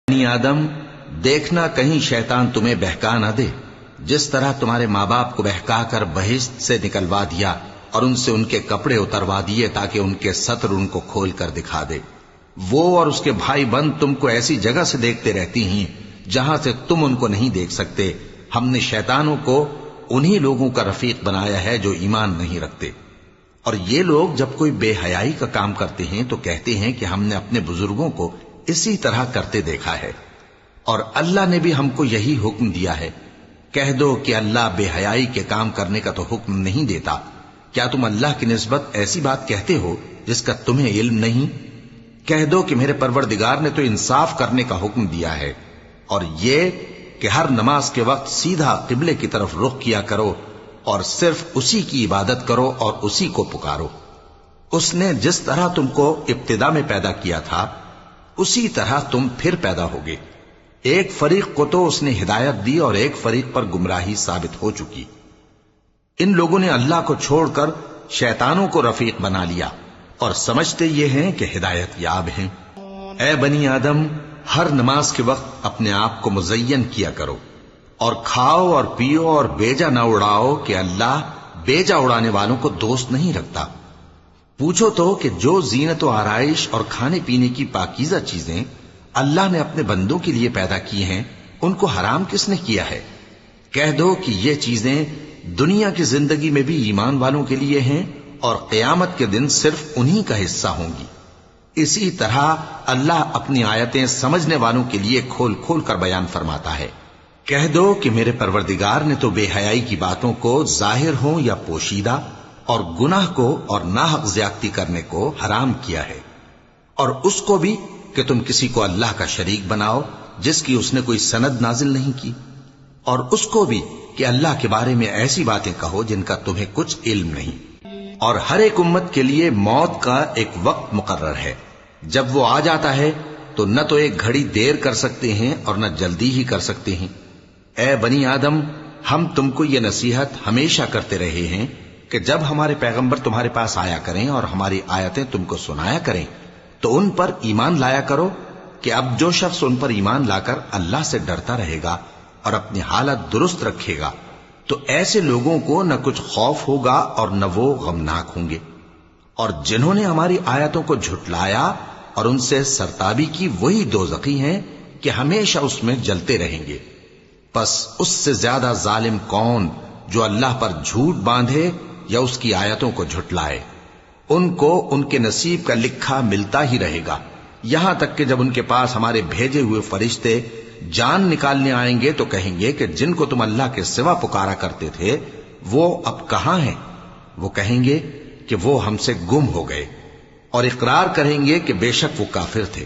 بنی آدم، دیکھنا کہیں شیطان تمہیں بہکا نہ دے، جس طرح تمہارے ماں باپ کو بہکا کر بہشت سے نکلوا دیا اور ان سے ان کے کپڑے اتروا دیے تاکہ ان کے ستر ان کو کھول کر دکھا دے۔ وہ اور اس کے بھائی بند تم کو ایسی جگہ سے دیکھتے رہتی ہیں جہاں سے تم ان کو نہیں دیکھ سکتے۔ ہم نے شیطانوں کو انہی لوگوں کا رفیق بنایا ہے جو ایمان نہیں رکھتے۔ اور یہ لوگ جب کوئی بے حیائی کا کام کرتے ہیں تو کہتے ہیں کہ ہم نے اپنے بزرگوں کو اسی طرح کرتے دیکھا ہے، اور اللہ نے بھی ہم کو یہی حکم دیا ہے۔ کہہ دو کہ اللہ بے حیائی کے کام کرنے کا تو حکم نہیں دیتا۔ کیا تم اللہ کی نسبت ایسی بات کہتے ہو جس کا تمہیں علم نہیں؟ کہہ دو کہ میرے پروردگار نے تو انصاف کرنے کا حکم دیا ہے، اور یہ کہ ہر نماز کے وقت سیدھا قبلے کی طرف رخ کیا کرو اور صرف اسی کی عبادت کرو اور اسی کو پکارو۔ اس نے جس طرح تم کو ابتدا میں پیدا کیا تھا اسی طرح تم پھر پیدا ہوگے۔ ایک فریق کو تو اس نے ہدایت دی اور ایک فریق پر گمراہی ثابت ہو چکی۔ ان لوگوں نے اللہ کو چھوڑ کر شیطانوں کو رفیق بنا لیا اور سمجھتے یہ ہیں کہ ہدایت یاب ہیں۔ اے بنی آدم، ہر نماز کے وقت اپنے آپ کو مزین کیا کرو، اور کھاؤ اور پیو اور بیجا نہ اڑاؤ کہ اللہ بیجا اڑانے والوں کو دوست نہیں رکھتا۔ پوچھو تو کہ جو زینت و آرائش اور کھانے پینے کی پاکیزہ چیزیں اللہ نے اپنے بندوں کے لیے پیدا کی ہیں ان کو حرام کس نے کیا ہے؟ کہہ دو کہ یہ چیزیں دنیا کی زندگی میں بھی ایمان والوں کے لیے ہیں اور قیامت کے دن صرف انہی کا حصہ ہوں گی۔ اسی طرح اللہ اپنی آیتیں سمجھنے والوں کے لیے کھول کھول کر بیان فرماتا ہے۔ کہہ دو کہ میرے پروردگار نے تو بے حیائی کی باتوں کو ظاہر ہوں یا پوشیدہ اور گناہ کو اور ناحق زیادتی کرنے کو حرام کیا ہے، اور اس کو بھی کہ تم کسی کو اللہ کا شریک بناؤ جس کی اس نے کوئی سند نازل نہیں کی، اور اس کو بھی کہ اللہ کے بارے میں ایسی باتیں کہو جن کا تمہیں کچھ علم نہیں۔ اور ہر ایک امت کے لیے موت کا ایک وقت مقرر ہے، جب وہ آ جاتا ہے تو نہ تو ایک گھڑی دیر کر سکتے ہیں اور نہ جلدی ہی کر سکتے ہیں۔ اے بنی آدم، ہم تم کو یہ نصیحت ہمیشہ کرتے رہے ہیں کہ جب ہمارے پیغمبر تمہارے پاس آیا کریں اور ہماری آیتیں تم کو سنایا کریں تو ان پر ایمان لایا کرو، کہ اب جو شخص ان پر ایمان لا کر اللہ سے ڈرتا رہے گا اور اپنی حالت درست رکھے گا تو ایسے لوگوں کو نہ کچھ خوف ہوگا اور نہ وہ غمناک ہوں گے۔ اور جنہوں نے ہماری آیتوں کو جھٹلایا اور ان سے سرتابی کی وہی دوزخی ہیں کہ ہمیشہ اس میں جلتے رہیں گے۔ پس اس سے زیادہ ظالم کون جو اللہ پر جھوٹ باندھے یا اس کی آیتوں کو جھٹلائے؟ ان کو ان کے نصیب کا لکھا ملتا ہی رہے گا، یہاں تک کہ جب ان کے پاس ہمارے بھیجے ہوئے فرشتے جان نکالنے آئیں گے تو کہیں گے کہ جن کو تم اللہ کے سوا پکارا کرتے تھے وہ اب کہاں ہیں؟ وہ کہیں گے کہ وہ ہم سے گم ہو گئے، اور اقرار کریں گے کہ بے شک وہ کافر تھے۔